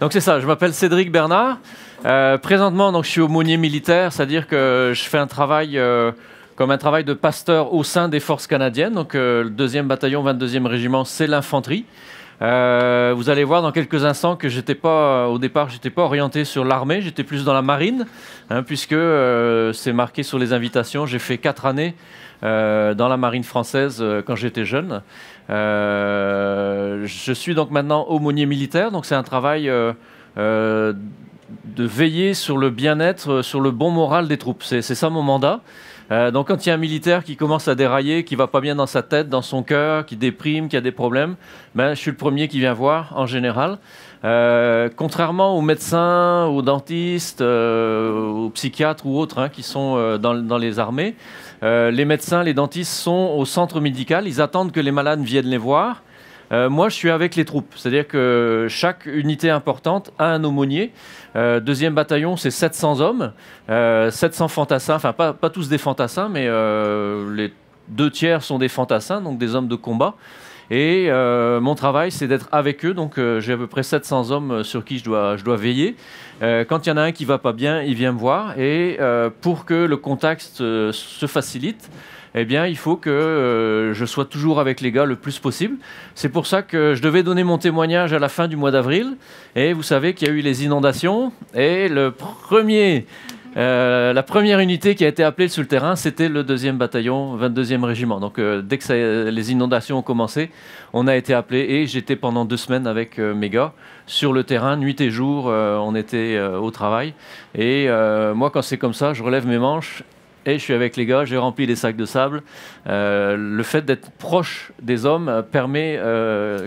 Donc c'est ça, je m'appelle Cédric Bernard. Présentement, donc, je suis aumônier militaire, c'est-à-dire que je fais un travail comme un travail de pasteur au sein des forces canadiennes. Donc le 2e bataillon, 22e régiment, c'est l'infanterie. Vous allez voir dans quelques instants que au départ, j'étais pas orienté sur l'armée, j'étais plus dans la marine, puisque c'est marqué sur les invitations. J'ai fait 4 années dans la marine française quand j'étais jeune. Je suis donc maintenant aumônier militaire, donc c'est un travail de veiller sur le bien-être, sur le bon moral des troupes. C'est ça mon mandat. Donc quand il y a un militaire qui commence à dérailler, qui va pas bien dans sa tête, dans son cœur, qui déprime, qui a des problèmes, je suis le premier qui vient voir en général. Contrairement aux médecins, aux dentistes, aux psychiatres ou autres qui sont dans les armées, les médecins, les dentistes sont au centre médical, ils attendent que les malades viennent les voir. Moi, je suis avec les troupes, c'est-à-dire que chaque unité importante a un aumônier. 2e bataillon, c'est 700 hommes, 700 fantassins, enfin pas tous des fantassins, mais les 2 tiers sont des fantassins, donc des hommes de combat. Et mon travail, c'est d'être avec eux, donc j'ai à peu près 700 hommes sur qui je dois veiller. Quand il y en a un qui ne va pas bien, il vient me voir, et pour que le contact se facilite, eh bien, il faut que je sois toujours avec les gars le plus possible. C'est pour ça que je devais donner mon témoignage à la fin du mois d'avril. Et vous savez qu'il y a eu les inondations. Et la première unité qui a été appelée sur le terrain, c'était le 2e bataillon, 22e régiment. Donc, dès que les inondations ont commencé, on a été appelé. Et j'étais pendant 2 semaines avec mes gars sur le terrain, nuit et jour. On était au travail. Et moi, quand c'est comme ça, je relève mes manches. Et je suis avec les gars, j'ai rempli les sacs de sable. Le fait d'être proche des hommes permet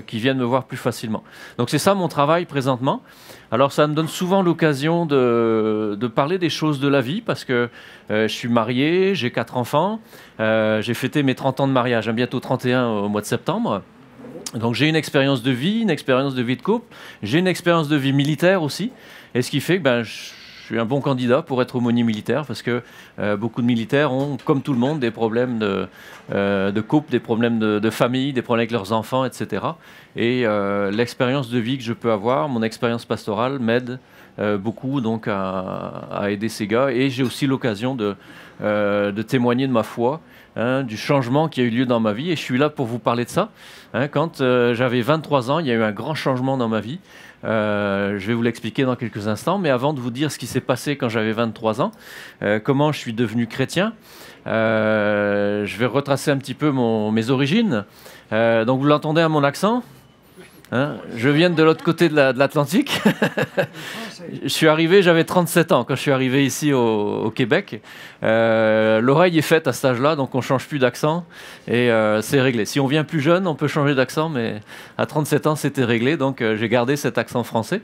qu'ils viennent me voir plus facilement. Donc c'est ça mon travail présentement. Alors ça me donne souvent l'occasion de parler des choses de la vie parce que je suis marié, j'ai 4 enfants, j'ai fêté mes 30 ans de mariage, bientôt 31 au mois de septembre. Donc j'ai une expérience de vie de couple, j'ai une expérience de vie militaire aussi. Et ce qui fait que je suis un bon candidat pour être aumônier militaire parce que beaucoup de militaires ont, comme tout le monde, des problèmes de couple, des problèmes de famille, des problèmes avec leurs enfants, etc. Et l'expérience de vie que je peux avoir, mon expérience pastorale m'aide beaucoup donc à aider ces gars. Et j'ai aussi l'occasion de témoigner de ma foi, du changement qui a eu lieu dans ma vie. Et je suis là pour vous parler de ça. Quand j'avais 23 ans, il y a eu un grand changement dans ma vie. Je vais vous l'expliquer dans quelques instants, mais avant de vous dire ce qui s'est passé quand j'avais 23 ans, comment je suis devenu chrétien, je vais retracer un petit peu mes origines. Donc vous l'entendez à mon accent, je viens de l'autre côté de l'Atlantique. Je suis arrivé, j'avais 37 ans quand je suis arrivé ici au Québec. L'oreille est faite à cet âge-là, donc on ne change plus d'accent et c'est réglé. Si on vient plus jeune, on peut changer d'accent, mais à 37 ans, c'était réglé, donc j'ai gardé cet accent français.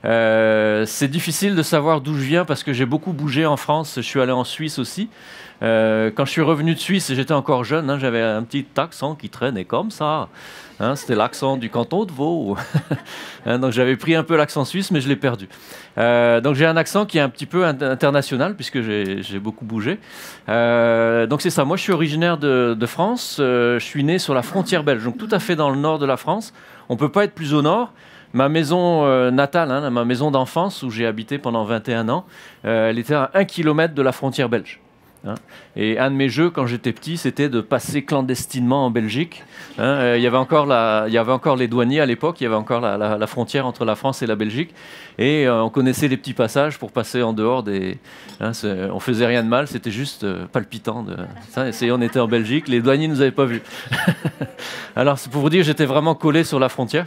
C'est difficile de savoir d'où je viens parce que j'ai beaucoup bougé en France. Je suis allé en Suisse aussi. Quand je suis revenu de Suisse, j'étais encore jeune, j'avais un petit accent qui traînait comme ça. C'était l'accent du canton de Vaud. Donc j'avais pris un peu l'accent suisse, mais je l'ai perdu. Donc j'ai un accent qui est un petit peu international, puisque j'ai beaucoup bougé. Donc c'est ça, moi je suis originaire de France. Je suis né sur la frontière belge, donc tout à fait dans le nord de la France. On ne peut pas être plus au nord. Ma maison natale, ma maison d'enfance, où j'ai habité pendant 21 ans, elle était à 1 kilomètre de la frontière belge. Et un de mes jeux quand j'étais petit, c'était de passer clandestinement en Belgique. Il y avait encore les douaniers à l'époque, il y avait encore la frontière entre la France et la Belgique. Et on connaissait les petits passages pour passer en dehors des... on faisait rien de mal, c'était juste palpitant. Et on était en Belgique, les douaniers ne nous avaient pas vus. Alors c'est pour vous dire, j'étais vraiment collé sur la frontière.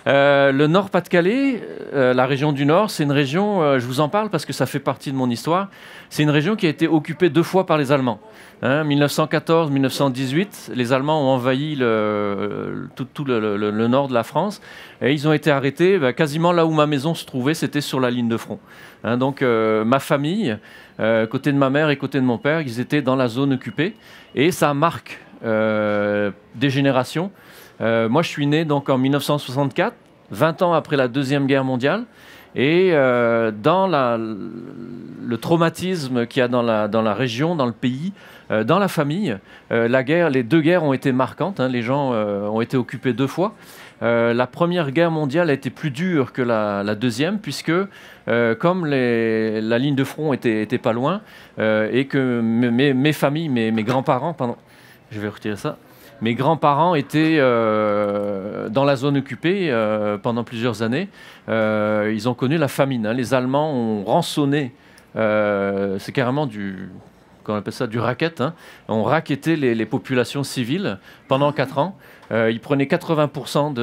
Le Nord-Pas-de-Calais, la région du Nord, c'est une région, je vous en parle parce que ça fait partie de mon histoire, c'est une région qui a été occupée 2 fois par les Allemands. 1914-1918, les Allemands ont envahi tout le nord de la France et ils ont été arrêtés quasiment là où ma maison se trouvait, c'était sur la ligne de front. Donc ma famille, côté de ma mère et côté de mon père, ils étaient dans la zone occupée et ça marque des générations. Moi, je suis né donc en 1964, 20 ans après la Deuxième Guerre mondiale. Et dans le traumatisme qu'il y a dans la région, dans le pays, dans la famille, les 2 guerres ont été marquantes. Les gens ont été occupés 2 fois. La Première Guerre mondiale a été plus dure que la Deuxième, puisque comme la ligne de front était pas loin, et que mes familles, mes grands-parents, pardon, je vais retirer ça, mes grands-parents étaient dans la zone occupée pendant plusieurs années. Ils ont connu la famine, hein. Les Allemands ont rançonné, c'est carrément qu'on appelle ça du racket, hein. On rackettait les populations civiles pendant 4 ans. Ils prenaient 80%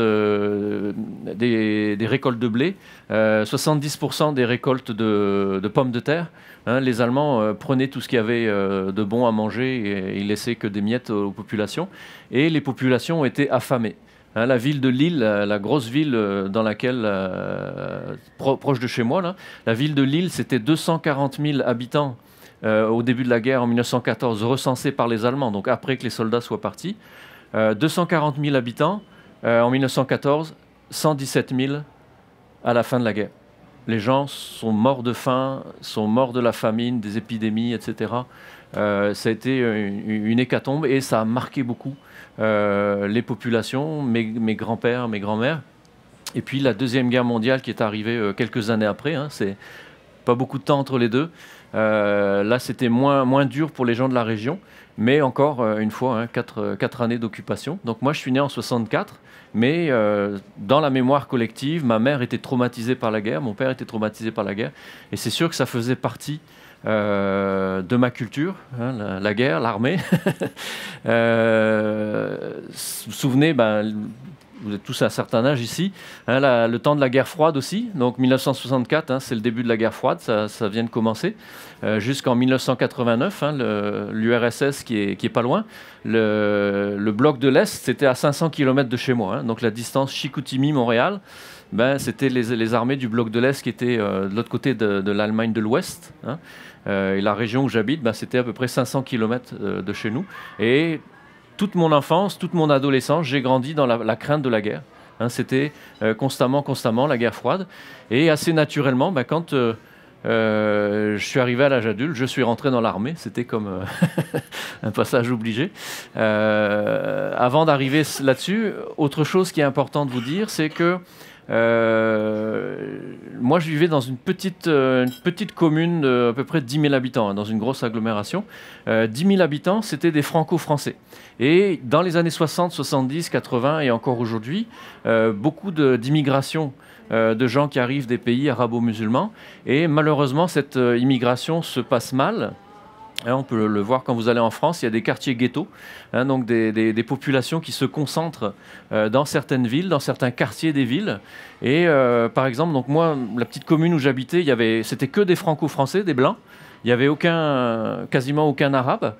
des récoltes de blé, 70% des récoltes de pommes de terre, hein. Les Allemands prenaient tout ce qu'il y avait de bon à manger et ils laissaient que des miettes aux populations. Et les populations ont été affamées. Hein, la ville de Lille, la grosse ville dans laquelle, proche de chez moi, là, la ville de Lille, c'était 240 000 habitants au début de la guerre en 1914, recensés par les Allemands, donc après que les soldats soient partis. 240 000 habitants en 1914, 117 000 à la fin de la guerre. Les gens sont morts de faim, sont morts de la famine, des épidémies, etc. Ça a été une hécatombe et ça a marqué beaucoup les populations, mes grands-pères, mes grands-mères. Et puis la Deuxième Guerre mondiale qui est arrivée quelques années après, hein, c'est pas beaucoup de temps entre les deux. Là, c'était moins dur pour les gens de la région, mais encore une fois, hein, 4 années d'occupation. Donc moi, je suis né en 64, mais dans la mémoire collective, ma mère était traumatisée par la guerre, mon père était traumatisé par la guerre, et c'est sûr que ça faisait partie de ma culture, hein, la guerre, l'armée. Vous vous souvenez, vous êtes tous à un certain âge ici, hein, le temps de la guerre froide aussi, donc 1964, hein, c'est le début de la guerre froide, ça vient de commencer, jusqu'en 1989, hein, l'URSS qui est pas loin, le bloc de l'Est, c'était à 500 km de chez moi, hein, donc la distance Chicoutimi-Montréal, c'était les armées du bloc de l'Est qui étaient de l'autre côté de l'Allemagne de l'Ouest, hein, et la région où j'habite, c'était à peu près 500 km de chez nous, et toute mon enfance, toute mon adolescence, j'ai grandi dans la crainte de la guerre. Hein, c'était constamment la guerre froide. Et assez naturellement, quand je suis arrivé à l'âge adulte, je suis rentré dans l'armée. C'était comme un passage obligé. Avant d'arriver là-dessus, autre chose qui est important de vous dire, c'est que moi, je vivais dans une petite commune de à peu près 10 000 habitants, hein, dans une grosse agglomération. 10 000 habitants, c'était des franco-français. Et dans les années 60, 70, 80 et encore aujourd'hui, beaucoup d'immigration de gens qui arrivent des pays arabo-musulmans. Et malheureusement, cette immigration se passe mal. Hein, on peut le voir quand vous allez en France, il y a des quartiers ghettos, hein, donc des populations qui se concentrent dans certaines villes, dans certains quartiers des villes. Et par exemple, donc moi, la petite commune où j'habitais, c'était que des franco-français, des blancs. Il n'y avait quasiment aucun arabe.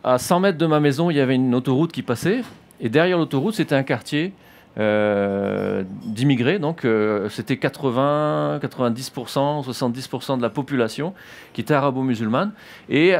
À 100 mètres de ma maison, il y avait une autoroute qui passait. Et derrière l'autoroute, c'était un quartier d'immigrés, donc c'était 80, 90%, 70% de la population qui était arabo-musulmane, et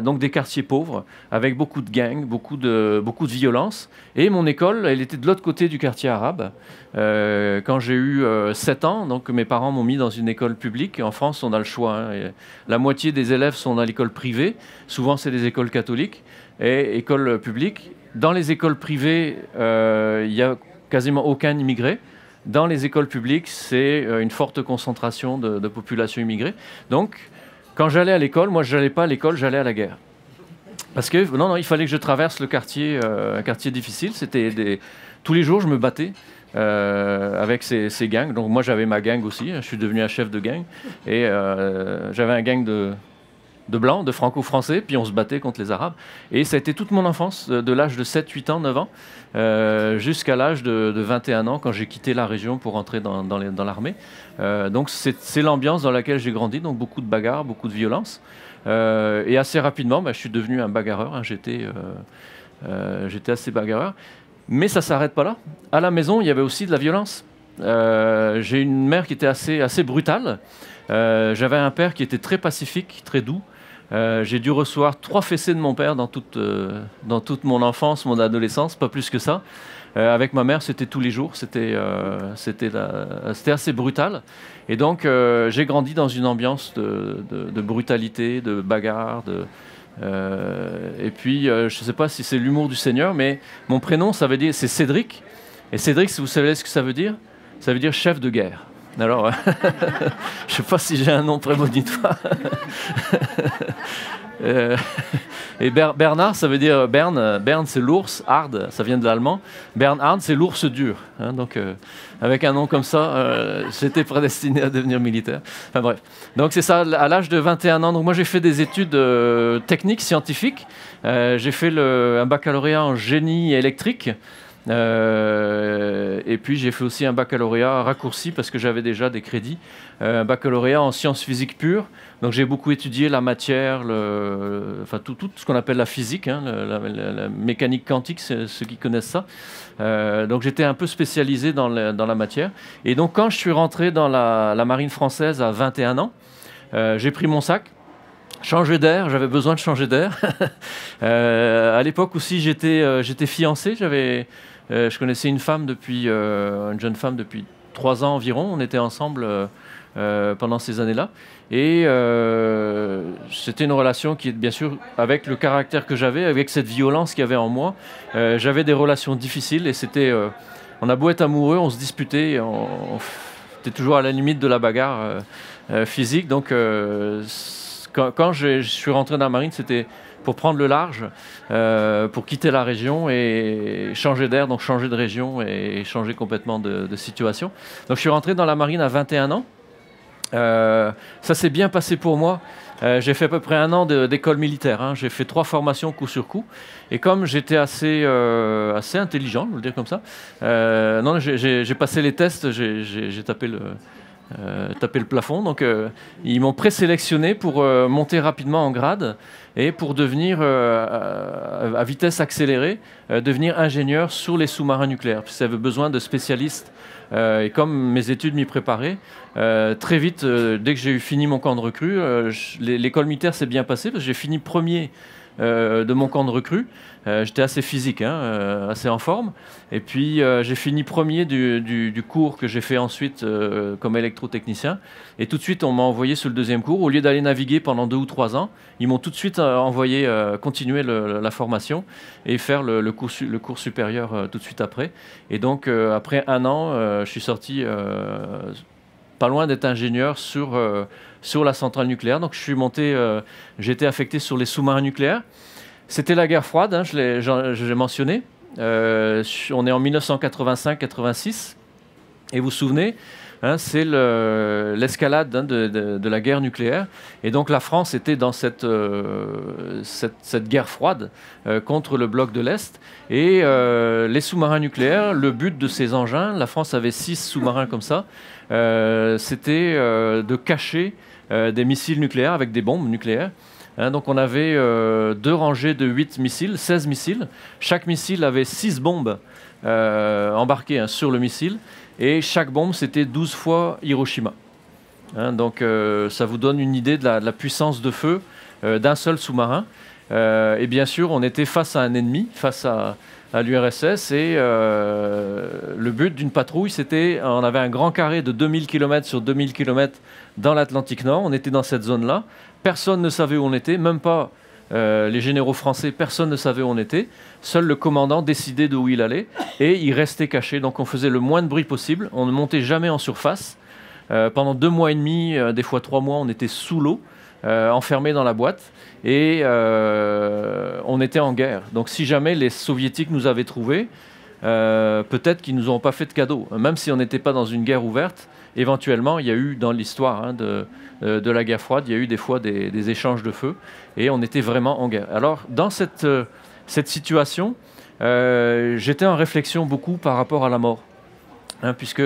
donc des quartiers pauvres, avec beaucoup de gangs, beaucoup de violence. Et mon école, elle était de l'autre côté du quartier arabe. Quand j'ai eu 7 ans, donc mes parents m'ont mis dans une école publique. En France, on a le choix, hein, et la moitié des élèves sont dans l'école privée, souvent c'est des écoles catholiques, et écoles publiques. Dans les écoles privées, il y a quasiment aucun immigré. Dans les écoles publiques, c'est une forte concentration de population immigrée. Donc, quand j'allais à l'école, moi, je n'allais pas à l'école, j'allais à la guerre. Parce que, non, il fallait que je traverse le quartier, un quartier difficile. Tous les jours, je me battais avec ces gangs. Donc, moi, j'avais ma gang aussi. Je suis devenu un chef de gang. Et j'avais un gang de blancs, de franco-français, puis on se battait contre les arabes. Et ça a été toute mon enfance, de l'âge de 7, 8 ans, 9 ans, jusqu'à l'âge de 21 ans, quand j'ai quitté la région pour entrer dans l'armée. Donc c'est l'ambiance dans laquelle j'ai grandi, donc beaucoup de bagarres, beaucoup de violence. Et assez rapidement, je suis devenu un bagarreur, hein, j'étais assez bagarreur. Mais ça ne s'arrête pas là. À la maison, il y avait aussi de la violence. J'ai une mère qui était assez brutale. J'avais un père qui était très pacifique, très doux. J'ai dû recevoir 3 fessées de mon père dans toute mon enfance, mon adolescence, pas plus que ça. Avec ma mère, c'était tous les jours, c'était assez brutal. Et donc, j'ai grandi dans une ambiance de brutalité, de bagarre. Et puis, je ne sais pas si c'est l'humour du Seigneur, mais mon prénom, ça veut dire, c'est Cédric. Et Cédric, si vous savez ce que ça veut dire chef de guerre. Alors, je ne sais pas si j'ai un nom prémonitoire. Et Bernard, ça veut dire Bern. Bern, c'est l'ours. Hard, ça vient de l'allemand. Bernhard, c'est l'ours dur. Hein, donc, avec un nom comme ça, j'étais prédestiné à devenir militaire. Enfin bref. Donc c'est ça, à l'âge de 21 ans. Donc moi, j'ai fait des études techniques, scientifiques. J'ai fait un baccalauréat en génie électrique. Et puis j'ai fait aussi un baccalauréat raccourci parce que j'avais déjà des crédits, un baccalauréat en sciences physiques pures. Donc j'ai beaucoup étudié la matière, enfin tout ce qu'on appelle la physique, hein, la mécanique quantique, ceux qui connaissent ça. Donc j'étais un peu spécialisé dans la matière. Et donc quand je suis rentré dans la marine française à 21 ans, j'ai pris mon sac. Changer d'air, j'avais besoin de changer d'air. À l'époque aussi, j'étais fiancé. Je connaissais une jeune femme depuis 3 ans environ. On était ensemble pendant ces années-là. Et c'était une relation qui est bien sûr, avec le caractère que j'avais, avec cette violence qu'il y avait en moi, j'avais des relations difficiles. Et on a beau être amoureux, on se disputait, on était toujours à la limite de la bagarre physique. Donc quand je suis rentré dans la marine, c'était pour prendre le large, pour quitter la région et changer d'air, donc changer de région et changer complètement de situation. Donc je suis rentré dans la marine à 21 ans. Ça s'est bien passé pour moi. J'ai fait à peu près 1 an d'école militaire. Hein. J'ai fait 3 formations coup sur coup. Et comme j'étais assez intelligent, je veux le dire comme ça, j'ai passé les tests, j'ai tapé le plafond. Donc ils m'ont présélectionné pour monter rapidement en grade et pour devenir, à vitesse accélérée, devenir ingénieur sur les sous-marins nucléaires. Puis ça avait besoin de spécialistes. Et comme mes études m'y préparaient, très vite, dès que j'ai eu fini mon camp de recrue, l'école militaire s'est bien passée parce que j'ai fini premier de mon camp de recrue. J'étais assez physique, hein, assez en forme. Et puis j'ai fini premier du cours que j'ai fait ensuite comme électrotechnicien. Et tout de suite, on m'a envoyé sur le 2e cours. Au lieu d'aller naviguer pendant 2 ou 3 ans, ils m'ont tout de suite envoyé continuer la formation et faire le cours supérieur tout de suite après. Et donc, après 1 an, je suis sorti pas loin d'être ingénieur sur la centrale nucléaire. Donc, j'ai été affecté sur les sous-marins nucléaires. C'était la guerre froide, hein, je l'ai mentionné. On est en 1985-86. Et vous vous souvenez, hein, c'est l'escalade de la guerre nucléaire. Et donc la France était dans cette guerre froide contre le bloc de l'Est. Et les sous-marins nucléaires, le but de ces engins, la France avait 6 sous-marins comme ça, c'était de cacher des missiles nucléaires avec des bombes nucléaires. Hein, donc on avait 2 rangées de 8 missiles, 16 missiles. Chaque missile avait 6 bombes embarquées, hein, sur le missile. Et chaque bombe, c'était 12 fois Hiroshima. Hein, donc ça vous donne une idée de la puissance de feu d'un seul sous-marin. Et bien sûr, on était face à un ennemi, face à l'URSS. Et le but d'une patrouille, on avait un grand carré de 2000 km sur 2000 km dans l'Atlantique Nord. On était dans cette zone-là. Personne ne savait où on était, même pas les généraux français, personne ne savait où on était. Seul le commandant décidait de où il allait et il restait caché. Donc on faisait le moins de bruit possible. On ne montait jamais en surface. Pendant 2 mois et demi, des fois 3 mois, on était sous l'eau, enfermés dans la boîte. Et on était en guerre. Donc si jamais les soviétiques nous avaient trouvés, peut-être qu'ils ne nous auront pas fait de cadeau. Même si on n'était pas dans une guerre ouverte, éventuellement, il y a eu dans l'histoire, hein, de la guerre froide, il y a eu des fois des échanges de feu. Et on était vraiment en guerre. Alors, dans cette situation, j'étais en réflexion beaucoup par rapport à la mort. Hein, puisque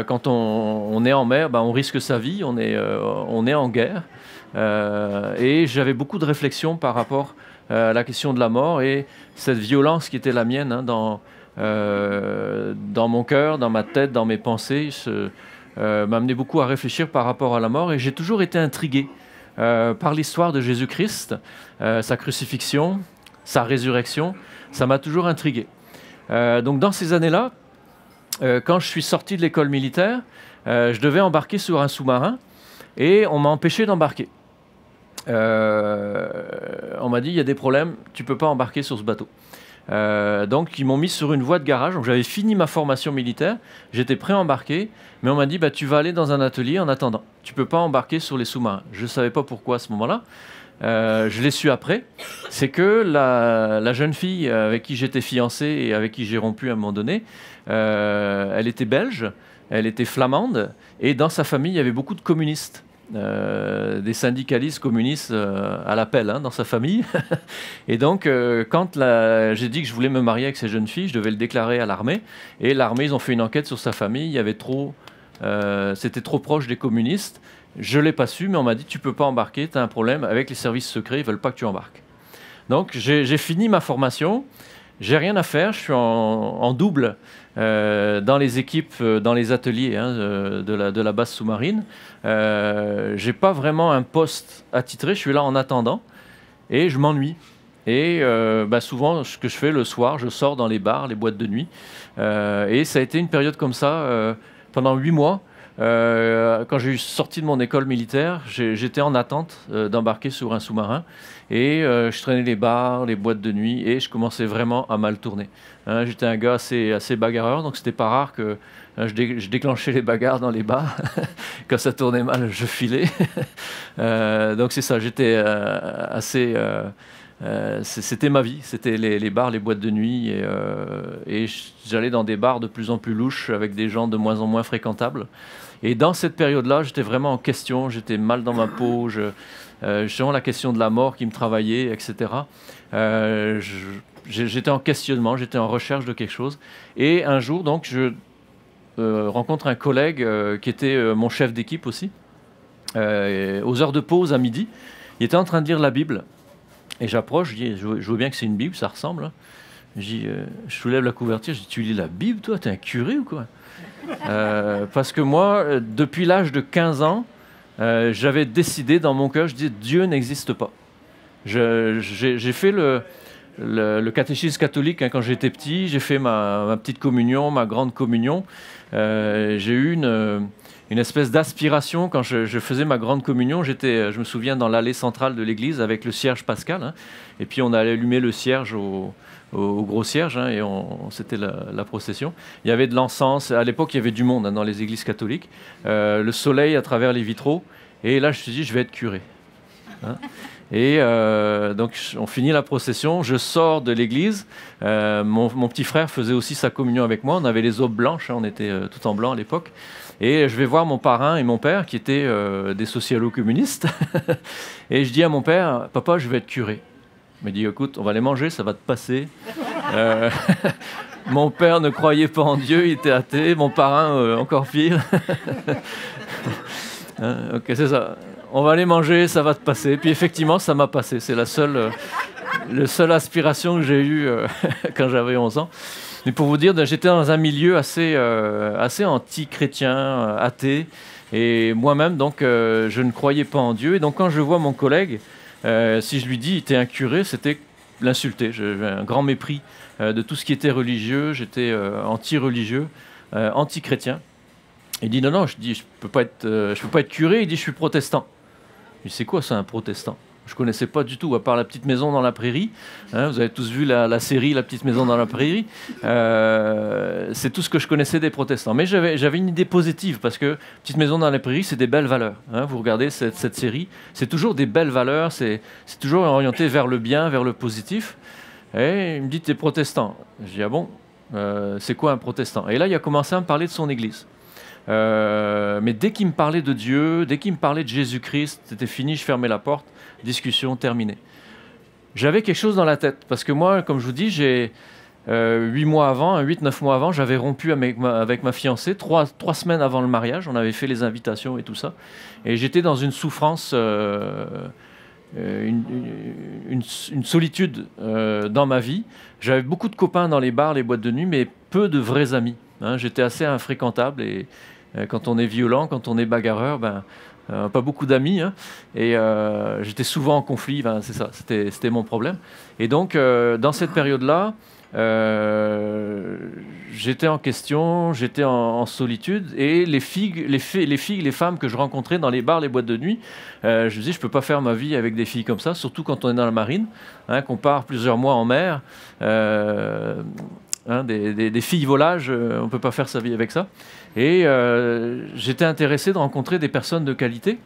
quand on est en mer, on risque sa vie, on est en guerre. Et j'avais beaucoup de réflexions par rapport à la question de la mort et cette violence qui était la mienne, hein, dans mon cœur, dans ma tête, dans mes pensées, m'a amené beaucoup à réfléchir par rapport à la mort. Et j'ai toujours été intrigué par l'histoire de Jésus-Christ, sa crucifixion, sa résurrection. Ça m'a toujours intrigué. Donc dans ces années-là, quand je suis sorti de l'école militaire, je devais embarquer sur un sous-marin et on m'a empêché d'embarquer. On m'a dit, il y a des problèmes, tu ne peux pas embarquer sur ce bateau. Donc ils m'ont mis sur une voie de garage. Donc j'avais fini ma formation militaire, j'étais prêt à embarquer, mais on m'a dit tu vas aller dans un atelier en attendant. Tu peux pas embarquer sur les sous-marins. Je ne savais pas pourquoi à ce moment-là. Je l'ai su après. C'est que la jeune fille avec qui j'étais fiancé et avec qui j'ai rompu à un moment donné, elle était belge, elle était flamande, et dans sa famille il y avait beaucoup de communistes. Des syndicalistes communistes à l'appel dans sa famille. Et donc, quand j'ai dit que je voulais me marier avec ces jeunes filles, je devais le déclarer à l'armée. Et l'armée, ils ont fait une enquête sur sa famille. Il y avait c'était trop proche des communistes. Je ne l'ai pas su, mais on m'a dit tu ne peux pas embarquer, tu as un problème avec les services secrets, ils ne veulent pas que tu embarques. Donc, j'ai fini ma formation. J'ai rien à faire, je suis en double dans les équipes, dans les ateliers de la base sous-marine. J'ai pas vraiment un poste attitré, je suis là en attendant et je m'ennuie. Et souvent, ce que je fais le soir, je sors dans les bars, les boîtes de nuit. Et ça a été une période comme ça pendant 8 mois. Quand j'ai sorti de mon école militaire, j'étais en attente d'embarquer sur un sous-marin. Et je traînais les bars, les boîtes de nuit, et je commençais vraiment à mal tourner. J'étais un gars assez bagarreur, donc c'était pas rare que je déclenchais les bagarres dans les bars. Quand ça tournait mal, je filais. Donc c'est ça, j'étais c'était ma vie, c'était les bars, les boîtes de nuit, et j'allais dans des bars de plus en plus louches avec des gens de moins en moins fréquentables. Et dans cette période-là, j'étais vraiment en question, j'étais mal dans ma peau, justement la question de la mort qui me travaillait, etc. J'étais en questionnement, j'étais en recherche de quelque chose. Et un jour, donc, je rencontre un collègue qui était mon chef d'équipe aussi, aux heures de pause à midi. Il était en train de lire la Bible. Et j'approche, je dis, je vois bien que c'est une Bible, ça ressemble. Je soulève la couverture, je dis, tu lis la Bible, toi? T'es un curé ou quoi? Parce que moi, depuis l'âge de 15 ans, j'avais décidé dans mon cœur, je dis, Dieu n'existe pas. J'ai fait le catéchisme catholique quand j'étais petit, j'ai fait ma petite communion, ma grande communion. J'ai eu une espèce d'aspiration quand je faisais ma grande communion. Je me souviens, dans l'allée centrale de l'église avec le cierge pascal, et puis on allait allumer le cierge au gros cierge, et c'était la procession. Il y avait de l'encens. À l'époque, il y avait du monde dans les églises catholiques. Le soleil à travers les vitraux. Et là, je me suis dit, je vais être curé. Et donc, on finit la procession. Je sors de l'église. Mon petit frère faisait aussi sa communion avec moi. On avait les aubes blanches. On était tout en blanc à l'époque. Et je vais voir mon parrain et mon père, qui étaient des socialo-communistes. Et je dis à mon père, papa, je vais être curé. Il m'a dit, écoute, on va les manger, ça va te passer. Mon père ne croyait pas en Dieu, il était athée. Mon parrain, encore pire. Ok, c'est ça. On va les manger, ça va te passer. Puis effectivement, ça m'a passé. C'est la seule aspiration que j'ai eue quand j'avais 11 ans. Mais pour vous dire, j'étais dans un milieu assez anti-chrétien, athée. Et moi-même, donc, je ne croyais pas en Dieu. Et donc, quand je vois mon collègue, si je lui dis, t'es un curé, c'était l'insulter. J'avais un grand mépris de tout ce qui était religieux. J'étais anti-religieux, anti-chrétien. Il dit, non, je dis, je peux pas être curé. Il dit, je suis protestant. Je dis, c'est quoi ça, un protestant? Je ne connaissais pas du tout, à part La Petite Maison dans la Prairie. Vous avez tous vu la série La Petite Maison dans la Prairie. C'est tout ce que je connaissais des protestants. Mais j'avais une idée positive, parce que Petite Maison dans la Prairie, c'est des belles valeurs. Vous regardez cette série, c'est toujours des belles valeurs, c'est toujours orienté vers le bien, vers le positif. Et il me dit, tu es protestant. Je dis, ah bon, c'est quoi un protestant? Et là, il a commencé à me parler de son église. Mais dès qu'il me parlait de Dieu, dès qu'il me parlait de Jésus-Christ, c'était fini, je fermais la porte, discussion terminée. J'avais quelque chose dans la tête, parce que moi, comme je vous dis, j'ai 8-9 mois avant, j'avais rompu avec ma fiancée, 3 semaines avant le mariage, on avait fait les invitations et tout ça, et j'étais dans une souffrance, une solitude dans ma vie. J'avais beaucoup de copains dans les bars, les boîtes de nuit, mais peu de vrais amis. J'étais assez infréquentable, et quand on est violent, quand on est bagarreur, pas beaucoup d'amis, hein, et j'étais souvent en conflit, ben, c'est ça, c'était mon problème. Et donc, dans cette période-là, j'étais en question, j'étais en solitude, et les femmes que je rencontrais dans les bars, les boîtes de nuit, je me disais, je ne peux pas faire ma vie avec des filles comme ça, surtout quand on est dans la marine, hein, qu'on part plusieurs mois en mer. Hein, des filles volages, on ne peut pas faire sa vie avec ça. Et j'étais intéressé de rencontrer des personnes de qualité.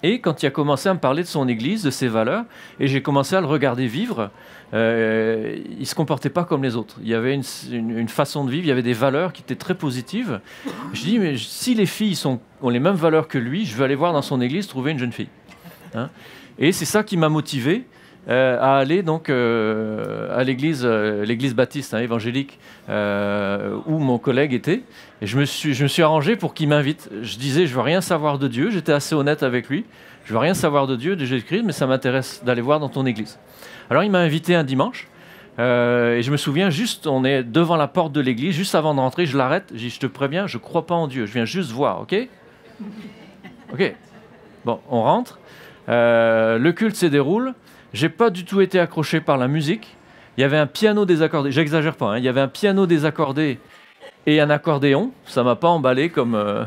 Et quand il a commencé à me parler de son église, de ses valeurs, et j'ai commencé à le regarder vivre, il ne se comportait pas comme les autres. Il y avait une façon de vivre, il y avait des valeurs qui étaient très positives. Je dis, mais si les filles ont les mêmes valeurs que lui, je vais aller voir dans son église trouver une jeune fille. Hein, et c'est ça qui m'a motivé à aller donc à l'église baptiste, hein, évangélique, où mon collègue était. Et je me suis arrangé pour qu'il m'invite. Je disais, je veux rien savoir de Dieu. J'étais assez honnête avec lui. Je veux rien savoir de Dieu, de Jésus-Christ, mais ça m'intéresse d'aller voir dans ton église. Alors il m'a invité un dimanche. Et je me souviens, juste, on est devant la porte de l'église, juste avant de rentrer, je l'arrête. Je dis, je te préviens, je ne crois pas en Dieu. Je viens juste voir, ok? Ok. Bon, on rentre. Le culte se déroule. J'ai pas du tout été accroché par la musique. Il y avait un piano désaccordé. J'exagère pas. Hein, il y avait un piano désaccordé et un accordéon. Ça m'a pas emballé comme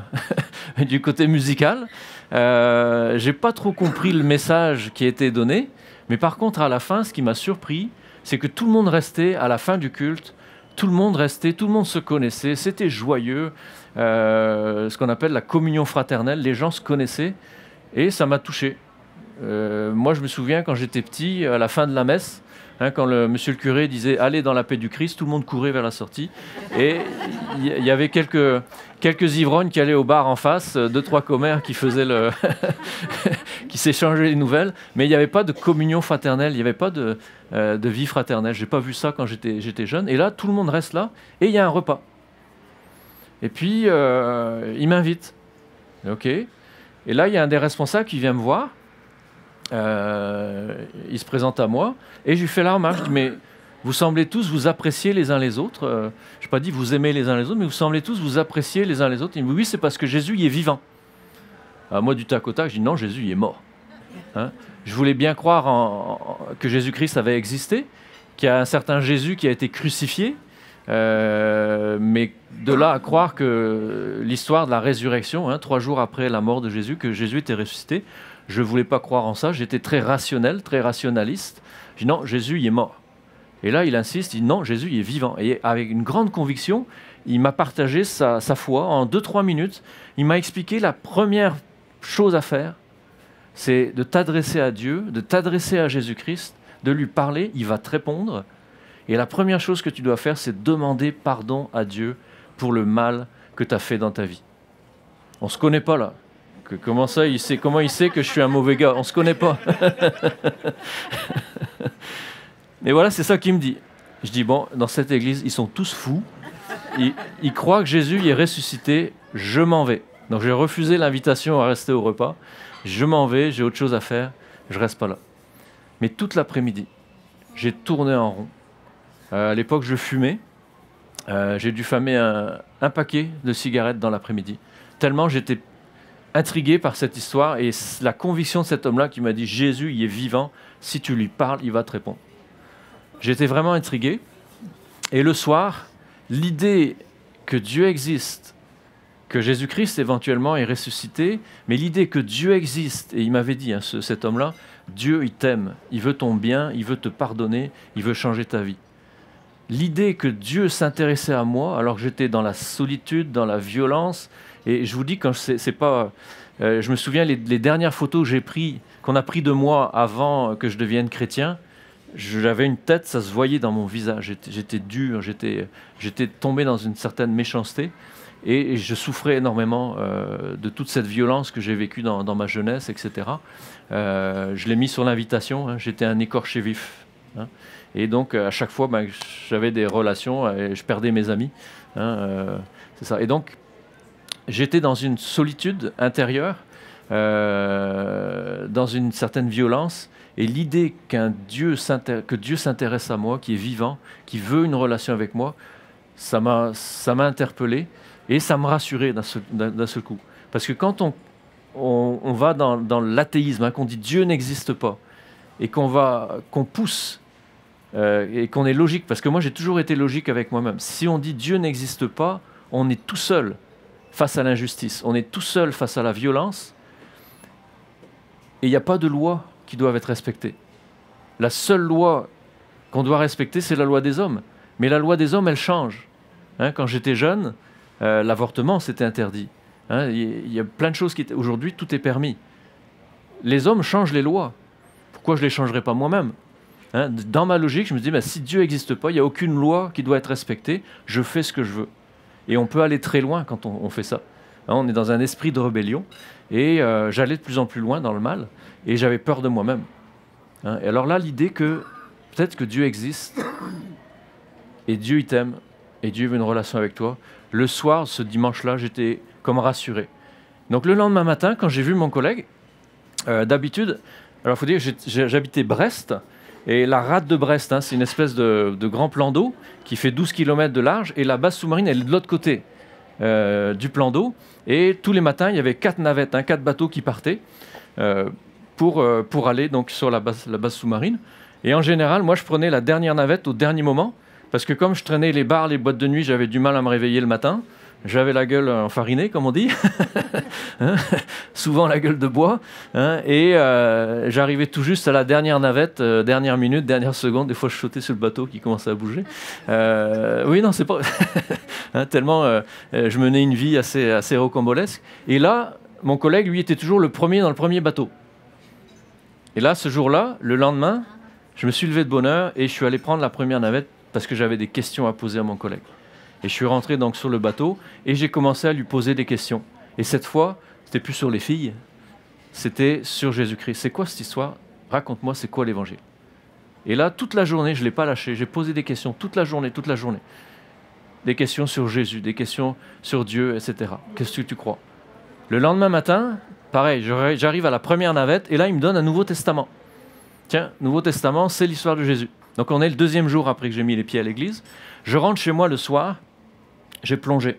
du côté musical. J'ai pas trop compris le message qui a été donné. Mais par contre, à la fin, ce qui m'a surpris, c'est que tout le monde restait à la fin du culte. Tout le monde restait, tout le monde se connaissait. C'était joyeux. Ce qu'on appelle la communion fraternelle. Les gens se connaissaient et ça m'a touché. Moi, je me souviens quand j'étais petit, à la fin de la messe, hein, quand monsieur le curé disait « Allez dans la paix du Christ », tout le monde courait vers la sortie. Et il y avait quelques ivrognes qui allaient au bar en face, 2-3 commères qui faisaient qui s'échangeaient les nouvelles. Mais il n'y avait pas de communion fraternelle, il n'y avait pas de vie fraternelle. Je n'ai pas vu ça quand j'étais jeune. Et là, tout le monde reste là et il y a un repas. Et puis, il m'invite. OK. Et là, il y a un des responsables qui vient me voir. Il se présente à moi et je lui fais la remarque, je dis, mais vous semblez tous vous apprécier les uns les autres. Je n'ai pas dit vous aimez les uns les autres, mais vous semblez tous vous apprécier les uns les autres. Il me dit oui, c'est parce que Jésus il est vivant. Alors moi du tac au tac, je dis non, Jésus il est mort. Hein, je voulais bien croire que Jésus-Christ avait existé, qu'il y a un certain Jésus qui a été crucifié, mais de là à croire que l'histoire de la résurrection, hein, 3 jours après la mort de Jésus, que Jésus était ressuscité, je ne voulais pas croire en ça, j'étais très rationnel, très rationaliste. Je dis non, Jésus il est mort. Et là il insiste, il dit non, Jésus il est vivant. Et avec une grande conviction, il m'a partagé sa foi en 2-3 minutes. Il m'a expliqué la première chose à faire, c'est de t'adresser à Dieu, de t'adresser à Jésus-Christ, de lui parler, il va te répondre. Et la première chose que tu dois faire, c'est demander pardon à Dieu pour le mal que tu as fait dans ta vie. On ne se connaît pas là. Comment il sait que je suis un mauvais gars? On ne se connaît pas. Mais voilà, c'est ça qu'il me dit. Je dis, bon, dans cette église, ils sont tous fous. Ils croient que Jésus est ressuscité. Je m'en vais. Donc j'ai refusé l'invitation à rester au repas. Je m'en vais, j'ai autre chose à faire. Je ne reste pas là. Mais toute l'après-midi, j'ai tourné en rond. À l'époque, je fumais. J'ai dû fumer un paquet de cigarettes dans l'après-midi. Tellement j'étais intrigué par cette histoire et la conviction de cet homme-là qui m'a dit « Jésus, il est vivant, si tu lui parles, il va te répondre ». J'étais vraiment intrigué. Et le soir, l'idée que Dieu existe, que Jésus-Christ éventuellement est ressuscité, mais l'idée que Dieu existe, et il m'avait dit, hein, cet homme-là, Dieu, il t'aime, il veut ton bien, il veut te pardonner, il veut changer ta vie. L'idée que Dieu s'intéressait à moi, alors que j'étais dans la solitude, dans la violence. Et je vous dis, quand c'est pas, je me souviens les dernières photos qu'on a pris de moi avant que je devienne chrétien. J'avais une tête, ça se voyait dans mon visage. J'étais dur, j'étais tombé dans une certaine méchanceté. Et je souffrais énormément de toute cette violence que j'ai vécue dans ma jeunesse, etc. Je l'ai mis sur l'invitation, hein, j'étais un écorché vif. Hein. Et donc, à chaque fois, j'avais des relations et je perdais mes amis. Hein, c'est ça. Et donc, j'étais dans une solitude intérieure, dans une certaine violence. Et l'idée que Dieu s'intéresse à moi, qui est vivant, qui veut une relation avec moi, ça m'a interpellé et ça me rassurait d'un seul coup. Parce que quand on va dans l'athéisme, qu'on dit Dieu n'existe pas, et qu'on pousse, et qu'on est logique, parce que moi j'ai toujours été logique avec moi-même. Si on dit Dieu n'existe pas, on est tout seul face à l'injustice, on est tout seul face à la violence, et il n'y a pas de loi qui doivent être respectées. La seule loi qu'on doit respecter, c'est la loi des hommes. Mais la loi des hommes, elle change. Quand j'étais jeune, l'avortement, c'était interdit. Il y a plein de choses qui... Aujourd'hui, tout est permis. Les hommes changent les lois. Pourquoi je ne les changerais pas moi-même? Dans ma logique, je me dis, si Dieu n'existe pas, il n'y a aucune loi qui doit être respectée, je fais ce que je veux. Et on peut aller très loin quand on fait ça. On est dans un esprit de rébellion. Et j'allais de plus en plus loin dans le mal. Et j'avais peur de moi-même. Et alors là, l'idée que peut-être que Dieu existe, et Dieu il t'aime, et Dieu veut une relation avec toi. Le soir, ce dimanche-là, j'étais comme rassuré. Donc le lendemain matin, quand j'ai vu mon collègue, d'habitude, alors il faut dire que j'habitais Brest, et la rade de Brest, c'est une espèce de grand plan d'eau qui fait 12 km de large, et la base sous-marine, elle est de l'autre côté du plan d'eau. Et tous les matins, il y avait 4 navettes, 4 bateaux qui partaient pour aller donc, sur la base sous-marine. Et en général, moi, je prenais la dernière navette au dernier moment, parce que comme je traînais les bars, les boîtes de nuit, j'avais du mal à me réveiller le matin. J'avais la gueule enfarinée, comme on dit, souvent la gueule de bois, et j'arrivais tout juste à la dernière navette, dernière minute, dernière seconde. Des fois, je sautais sur le bateau qui commençait à bouger. Oui, non, c'est pas... tellement je menais une vie assez rocambolesque. Et là, mon collègue, lui, était toujours le premier dans le premier bateau. Et là, ce jour-là, le lendemain, je me suis levé de bonne heure et je suis allé prendre la première navette parce que j'avais des questions à poser à mon collègue. Et je suis rentré donc sur le bateau et j'ai commencé à lui poser des questions. Et cette fois, c'était plus sur les filles, c'était sur Jésus-Christ. C'est quoi cette histoire? Raconte-moi, c'est quoi l'évangile? Et là, toute la journée, je ne l'ai pas lâché. J'ai posé des questions toute la journée. Des questions sur Jésus, des questions sur Dieu, etc. Qu'est-ce que tu crois? Le lendemain matin, pareil, j'arrive à la première navette et là, il me donne un Nouveau Testament. Tiens, Nouveau Testament, c'est l'histoire de Jésus. Donc on est le 2e jour après que j'ai mis les pieds à l'église. Je rentre chez moi le soir, j'ai plongé.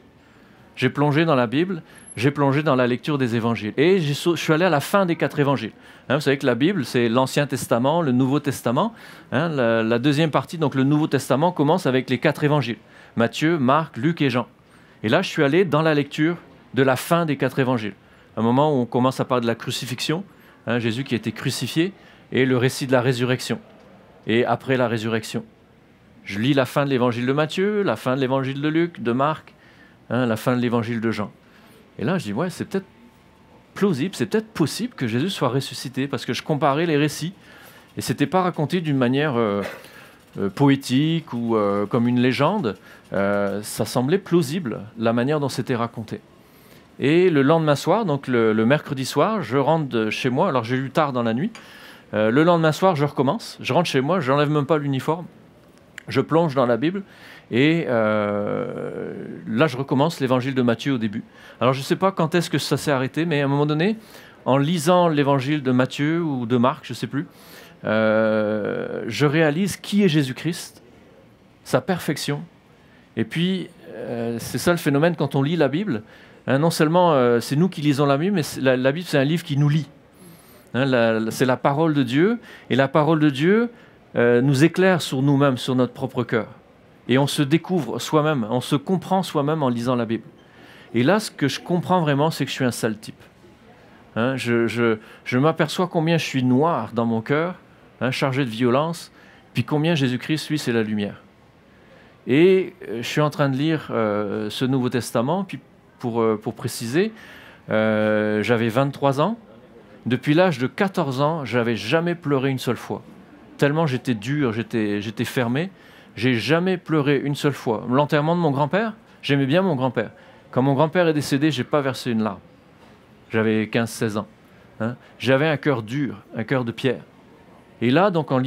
J'ai plongé dans la Bible, j'ai plongé dans la lecture des évangiles. Et je suis allé à la fin des 4 évangiles. Vous savez que la Bible, c'est l'Ancien Testament, le Nouveau Testament. La deuxième partie, donc le Nouveau Testament, commence avec les 4 évangiles. Matthieu, Marc, Luc et Jean. Et là, je suis allé dans la lecture de la fin des 4 évangiles. Un moment où on commence à parler de la crucifixion, Jésus qui a été crucifié, et le récit de la résurrection. Et après la résurrection. Je lis la fin de l'évangile de Matthieu, la fin de l'évangile de Luc, de Marc, la fin de l'évangile de Jean. Et là, je dis, ouais, c'est peut-être plausible, c'est peut-être possible que Jésus soit ressuscité, parce que je comparais les récits, et ce n'était pas raconté d'une manière poétique ou comme une légende. Ça semblait plausible, la manière dont c'était raconté. Et le lendemain soir, donc le mercredi soir, je rentre chez moi, alors j'ai lu tard dans la nuit. Le lendemain soir, je recommence, je rentre chez moi, je n'enlève même pas l'uniforme, je plonge dans la Bible, et là je recommence l'évangile de Matthieu au début. Alors je ne sais pas quand est-ce que ça s'est arrêté, mais à un moment donné, en lisant l'évangile de Matthieu ou de Marc, je ne sais plus, je réalise qui est Jésus-Christ, sa perfection. Et puis, c'est ça le phénomène quand on lit la Bible. Non seulement c'est nous qui lisons la Bible, mais la Bible c'est un livre qui nous lit. C'est la parole de Dieu, et la parole de Dieu nous éclaire sur nous-mêmes, sur notre propre cœur. Et on se découvre soi-même, on se comprend soi-même en lisant la Bible. Et là, ce que je comprends vraiment, c'est que je suis un sale type. Je m'aperçois combien je suis noir dans mon cœur, chargé de violence, puis combien Jésus-Christ, lui, c'est la lumière. Et je suis en train de lire ce Nouveau Testament, puis pour préciser, j'avais 23 ans. Depuis l'âge de 14 ans, je n'avais jamais pleuré une seule fois. Tellement j'étais dur, j'étais fermé. J'ai jamais pleuré une seule fois. L'enterrement de mon grand-père, j'aimais bien mon grand-père. Quand mon grand-père est décédé, je n'ai pas versé une larme. J'avais 15-16 ans. J'avais un cœur dur, un cœur de pierre. Et là, donc, en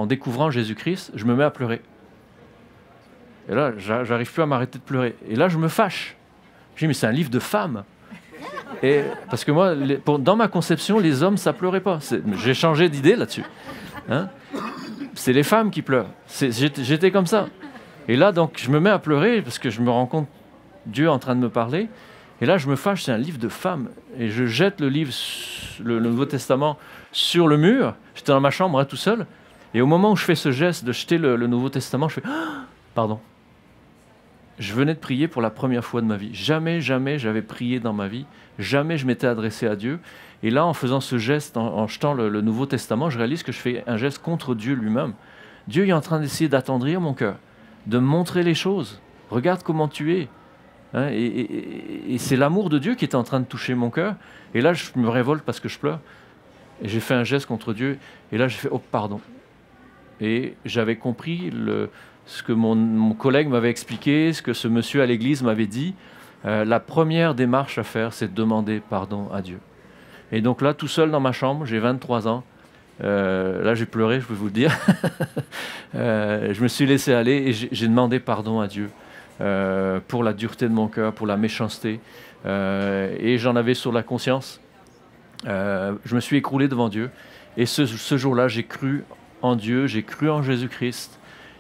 découvrant Jésus-Christ, je me mets à pleurer. Et là, j'arrive plus à m'arrêter de pleurer. Et là, je me fâche. Je dis, mais c'est un livre de femmes. Et, parce que moi, dans ma conception, les hommes, ça pleurait pas. J'ai changé d'idée là-dessus. C'est les femmes qui pleurent. J'étais comme ça. Et là, donc, je me mets à pleurer parce que je me rends compte Dieu est en train de me parler. Et là, je me fâche, c'est un livre de femmes. Et je jette le livre, le Nouveau Testament, sur le mur. J'étais dans ma chambre, tout seul. Et au moment où je fais ce geste de jeter le Nouveau Testament, je fais ah, pardon. Je venais de prier pour la première fois de ma vie. Jamais, jamais j'avais prié dans ma vie. Jamais je m'étais adressé à Dieu. Et là, en faisant ce geste, en jetant le Nouveau Testament, je réalise que je fais un geste contre Dieu lui-même. Dieu est en train d'essayer d'attendrir mon cœur, de me montrer les choses. Regarde comment tu es. Hein, et c'est l'amour de Dieu qui était en train de toucher mon cœur. Et là, je me révolte parce que je pleure. Et j'ai fait un geste contre Dieu. Et là, j'ai fait « Oh, pardon ». Et j'avais compris ce que mon collègue m'avait expliqué, ce que ce monsieur à l'église m'avait dit. La première démarche à faire, c'est de demander pardon à Dieu. Et donc là, tout seul dans ma chambre, j'ai 23 ans. Là, j'ai pleuré, je peux vous le dire. Je me suis laissé aller et j'ai demandé pardon à Dieu pour la dureté de mon cœur, pour la méchanceté. Et j'en avais sur la conscience. Je me suis écroulé devant Dieu. Et ce jour-là, j'ai cru en Dieu, j'ai cru en Jésus-Christ.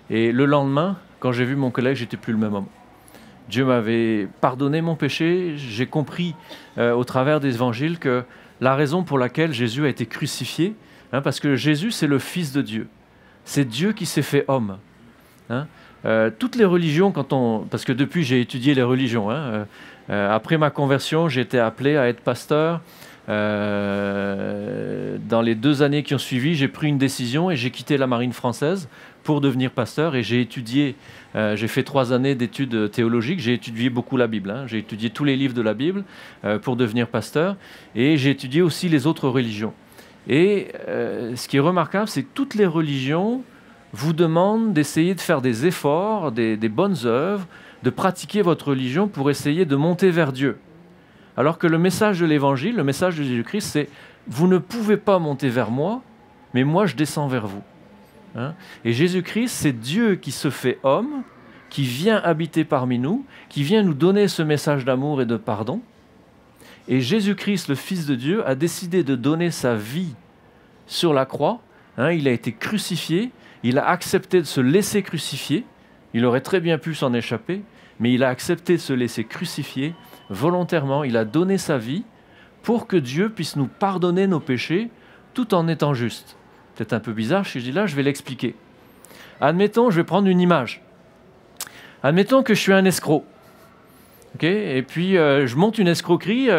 Et le lendemain, quand j'ai vu mon collègue, j'étais plus le même homme. Dieu m'avait pardonné mon péché. J'ai compris au travers des évangiles que la raison pour laquelle Jésus a été crucifié, parce que Jésus, c'est le Fils de Dieu. C'est Dieu qui s'est fait homme. Toutes les religions, parce que depuis j'ai étudié les religions, après ma conversion, j'ai été appelé à être pasteur. Dans les 2 années qui ont suivi, j'ai pris une décision et j'ai quitté la marine française pour devenir pasteur. Et j'ai étudié, j'ai fait 3 années d'études théologiques, j'ai étudié beaucoup la Bible. J'ai étudié tous les livres de la Bible pour devenir pasteur. Et j'ai étudié aussi les autres religions. Et ce qui est remarquable, c'est que toutes les religions vous demandent d'essayer de faire des efforts, des bonnes œuvres, de pratiquer votre religion pour essayer de monter vers Dieu. Alors que le message de l'Évangile, le message de Jésus-Christ, c'est « Vous ne pouvez pas monter vers moi, mais moi je descends vers vous ». Et Jésus-Christ, c'est Dieu qui se fait homme, qui vient habiter parmi nous, qui vient nous donner ce message d'amour et de pardon. Et Jésus-Christ, le Fils de Dieu, a décidé de donner sa vie sur la croix. Il a été crucifié, il a accepté de se laisser crucifier. Il aurait très bien pu s'en échapper, mais il a accepté de se laisser crucifier volontairement. Il a donné sa vie pour que Dieu puisse nous pardonner nos péchés tout en étant juste. Peut-être un peu bizarre, si je dis là, je vais l'expliquer. Admettons, je vais prendre une image. Admettons que je suis un escroc. Et puis, je monte une escroquerie.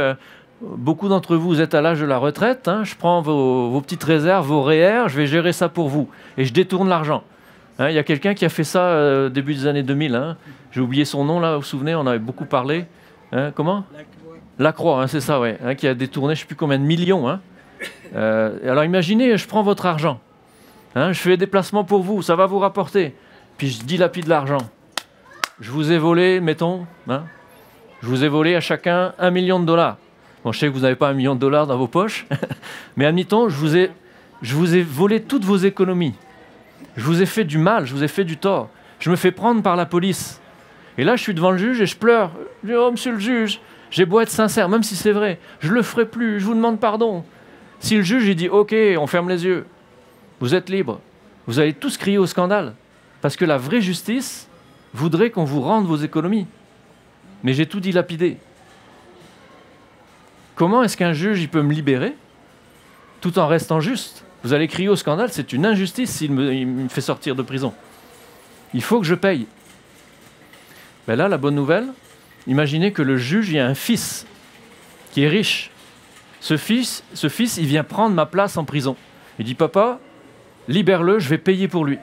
Beaucoup d'entre vous êtes à l'âge de la retraite. Je prends vos petites réserves, vos REER, je vais gérer ça pour vous. Et je détourne l'argent. Il y a quelqu'un qui a fait ça début des années 2000. J'ai oublié son nom, là, vous vous souvenez, on avait beaucoup parlé. Comment ? Lacroix, c'est ça, ouais. Qui a détourné je ne sais plus combien de millions. Alors imaginez, je prends votre argent. Je fais des placements pour vous, ça va vous rapporter. Puis je dilapide l'argent. Je vous ai volé, mettons, je vous ai volé à chacun $1 million. Bon, je sais que vous n'avez pas $1 million dans vos poches, mais admettons, je vous ai volé toutes vos économies. Je vous ai fait du mal, je vous ai fait du tort. Je me fais prendre par la police. Et là, je suis devant le juge et je pleure. Je dis, oh, monsieur le juge, j'ai beau être sincère, même si c'est vrai, je ne le ferai plus, je vous demande pardon. Si le juge il dit, ok, on ferme les yeux, vous êtes libre, vous allez tous crier au scandale. Parce que la vraie justice voudrait qu'on vous rende vos économies. Mais j'ai tout dilapidé. Comment est-ce qu'un juge il peut me libérer tout en restant juste? Vous allez crier au scandale, c'est une injustice s'il me fait sortir de prison. Il faut que je paye. Ben là, la bonne nouvelle, imaginez que le juge, il y a un fils qui est riche. Ce fils, il vient prendre ma place en prison. Il dit, papa, libère-le, je vais payer pour lui.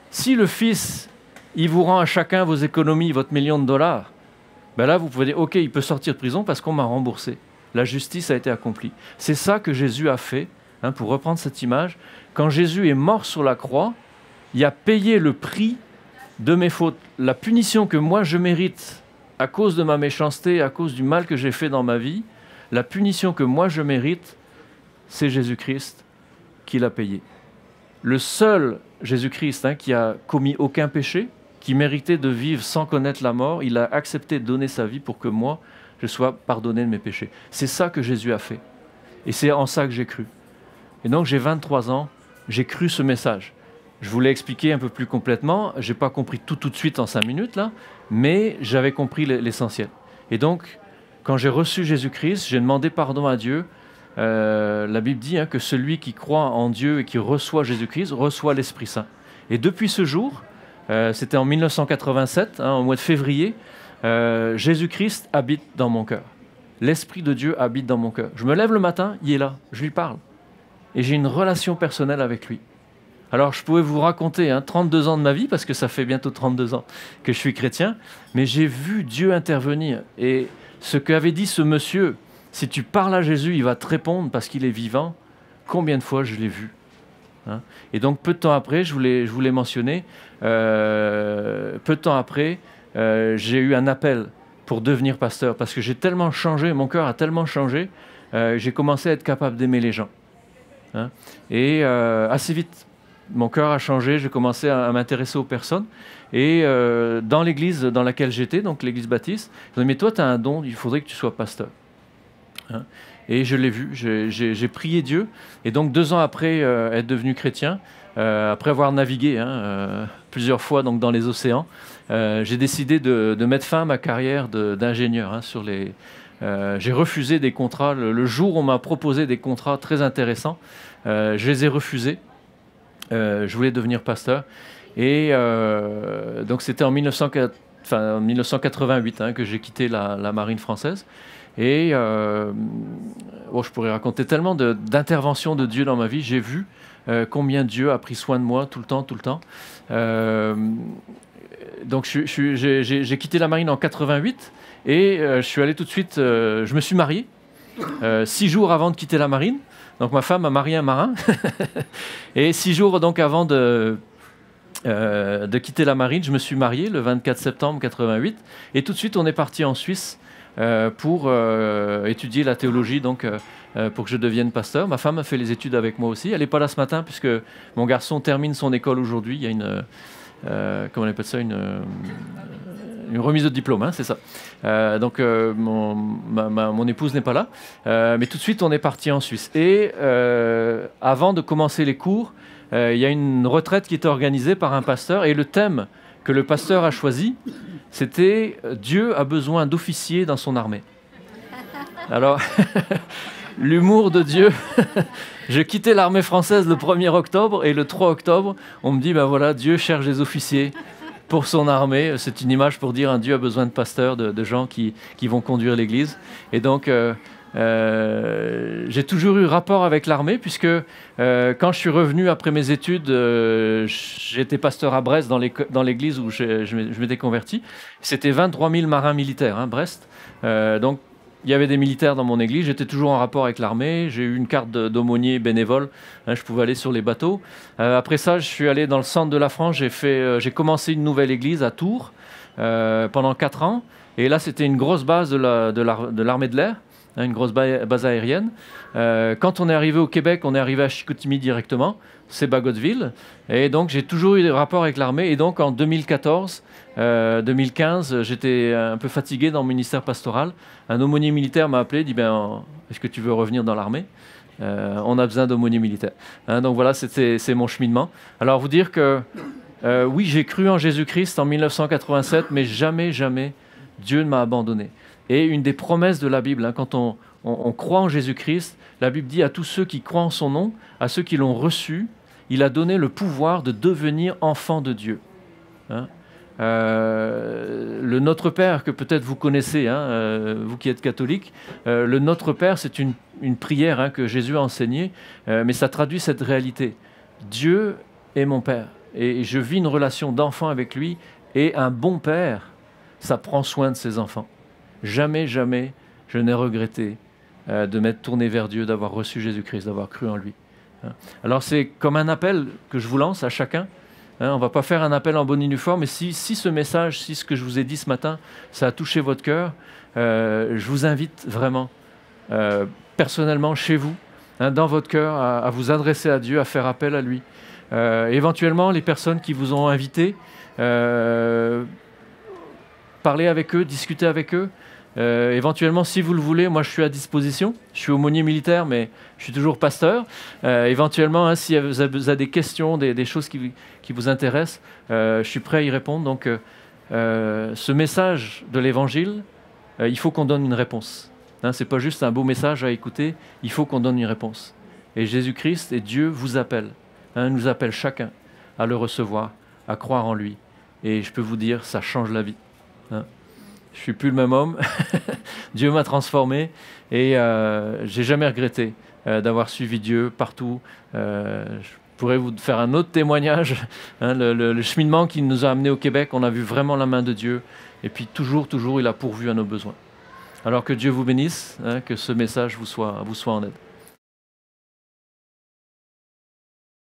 Si le fils, il vous rend à chacun vos économies, votre $1 million, ben là, vous pouvez dire, ok, il peut sortir de prison parce qu'on m'a remboursé. La justice a été accomplie. C'est ça que Jésus a fait, pour reprendre cette image. Quand Jésus est mort sur la croix, il a payé le prix de mes fautes. La punition que moi je mérite à cause de ma méchanceté, à cause du mal que j'ai fait dans ma vie, la punition que moi je mérite, c'est Jésus-Christ qui l'a payé. Le seul Jésus-Christ qui a commis aucun péché, qui méritait de vivre sans connaître la mort, il a accepté de donner sa vie pour que moi, je sois pardonné de mes péchés. C'est ça que Jésus a fait. Et c'est en ça que j'ai cru. Et donc j'ai 23 ans, j'ai cru ce message. Je vous l'ai expliqué un peu plus complètement. Je n'ai pas compris tout de suite en 5 minutes, là, mais j'avais compris l'essentiel. Et donc, quand j'ai reçu Jésus-Christ, j'ai demandé pardon à Dieu. La Bible dit que celui qui croit en Dieu et qui reçoit Jésus-Christ reçoit l'Esprit Saint. Et depuis ce jour, c'était en 1987, au mois de février, Jésus-Christ habite dans mon cœur. L'Esprit de Dieu habite dans mon cœur. Je me lève le matin, il est là, je lui parle. Et j'ai une relation personnelle avec lui. Alors, je pouvais vous raconter 32 ans de ma vie, parce que ça fait bientôt 32 ans que je suis chrétien, mais j'ai vu Dieu intervenir. Et ce qu'avait dit ce monsieur, si tu parles à Jésus, il va te répondre parce qu'il est vivant, combien de fois je l'ai vu. Et donc, peu de temps après, je vous l'ai mentionné, peu de temps après, j'ai eu un appel pour devenir pasteur, parce que j'ai tellement changé, mon cœur a tellement changé, j'ai commencé à être capable d'aimer les gens. Et assez vite, mon cœur a changé, j'ai commencé à m'intéresser aux personnes. Et dans l'église dans laquelle j'étais, donc l'église baptiste, ils ont dit, mais toi, tu as un don, il faudrait que tu sois pasteur. Et je l'ai vu, j'ai prié Dieu. Et donc 2 ans après être devenu chrétien, après avoir navigué plusieurs fois donc, dans les océans, j'ai décidé de mettre fin à ma carrière d'ingénieur. J'ai refusé des contrats. Le jour où on m'a proposé des contrats très intéressants, je les ai refusés. Je voulais devenir pasteur. Et donc c'était en 1988 que j'ai quitté la marine française. Et je pourrais raconter tellement d'interventions de Dieu dans ma vie. J'ai vu combien Dieu a pris soin de moi tout le temps. Donc j'ai quitté la marine en 88 et je suis allé tout de suite, je me suis marié 6 jours avant de quitter la marine. Donc ma femme a marié un marin. Et 6 jours donc avant de quitter la marine, je me suis marié le 24 septembre 88. Et tout de suite, on est parti en Suisse pour étudier la théologie, donc pour que je devienne pasteur. Ma femme a fait les études avec moi aussi. Elle n'est pas là ce matin puisque mon garçon termine son école aujourd'hui. Il y a une, comment on appelle ça, une remise de diplôme, c'est ça. Donc mon épouse n'est pas là. Mais tout de suite, on est parti en Suisse. Et avant de commencer les cours, il y a une retraite qui était organisée par un pasteur. Et le thème que le pasteur a choisi, c'était « Dieu a besoin d'officiers dans son armée ». Alors, l'humour de Dieu, je quittais l'armée française le 1er octobre et le 3 octobre, on me dit, ben voilà, Dieu cherche des officiers pour son armée. C'est une image pour dire Dieu a besoin de pasteurs, de gens qui vont conduire l'église. Et donc, j'ai toujours eu rapport avec l'armée puisque quand je suis revenu après mes études, j'étais pasteur à Brest dans l'église où je m'étais converti. C'était 23 000 marins militaires, Brest. Donc il y avait des militaires dans mon église, j'étais toujours en rapport avec l'armée, j'ai eu une carte d'aumônier bénévole, je pouvais aller sur les bateaux. Après ça, je suis allé dans le centre de la France, j'ai commencé une nouvelle église à Tours pendant 4 ans. Et là, c'était une grosse base de l'armée de l'air. Une grosse base aérienne. Quand on est arrivé au Québec, on est arrivé à Chicoutimi directement, c'est Bagotville. Et donc, j'ai toujours eu des rapports avec l'armée. Et donc, en 2014, 2015, j'étais un peu fatigué dans le ministère pastoral. Un aumônier militaire m'a appelé, dit est-ce que tu veux revenir dans l'armée ? On a besoin d'aumôniers militaires. Donc voilà, c'est mon cheminement. Alors, vous dire que oui, j'ai cru en Jésus-Christ en 1987, mais jamais, jamais, Dieu ne m'a abandonné. Et une des promesses de la Bible, quand on croit en Jésus-Christ, la Bible dit à tous ceux qui croient en son nom, à ceux qui l'ont reçu, il a donné le pouvoir de devenir enfants de Dieu. Le Notre Père, que peut-être vous connaissez, vous qui êtes catholique, le Notre Père, c'est une prière que Jésus a enseignée, mais ça traduit cette réalité. Dieu est mon Père, et je vis une relation d'enfant avec lui, et un bon Père, ça prend soin de ses enfants. Jamais, jamais, je n'ai regretté de m'être tourné vers Dieu, d'avoir reçu Jésus-Christ, d'avoir cru en lui. Alors c'est comme un appel que je vous lance à chacun. On ne va pas faire un appel en bonne et due forme, mais si ce message, si ce que je vous ai dit ce matin, ça a touché votre cœur, je vous invite vraiment, personnellement, chez vous, dans votre cœur, à vous adresser à Dieu, à faire appel à lui. Éventuellement, les personnes qui vous ont invité, parler avec eux, discuter avec eux. Éventuellement, si vous le voulez, moi je suis à disposition. Je suis aumônier militaire, mais je suis toujours pasteur. Éventuellement, si vous avez des questions, des choses qui vous intéressent, je suis prêt à y répondre. Donc, ce message de l'Évangile, il faut qu'on donne une réponse. Hein, ce n'est pas juste un beau message à écouter, il faut qu'on donne une réponse. Et Jésus-Christ et Dieu vous appellent, nous appellent chacun à le recevoir, à croire en lui. Et je peux vous dire, ça change la vie. Hein. Je ne suis plus le même homme, Dieu m'a transformé et je n'ai jamais regretté d'avoir suivi Dieu partout. Je pourrais vous faire un autre témoignage, hein, le cheminement qui nous a amenés au Québec, on a vu vraiment la main de Dieu et puis toujours, il a pourvu à nos besoins. Alors que Dieu vous bénisse, hein, que ce message vous soit en aide.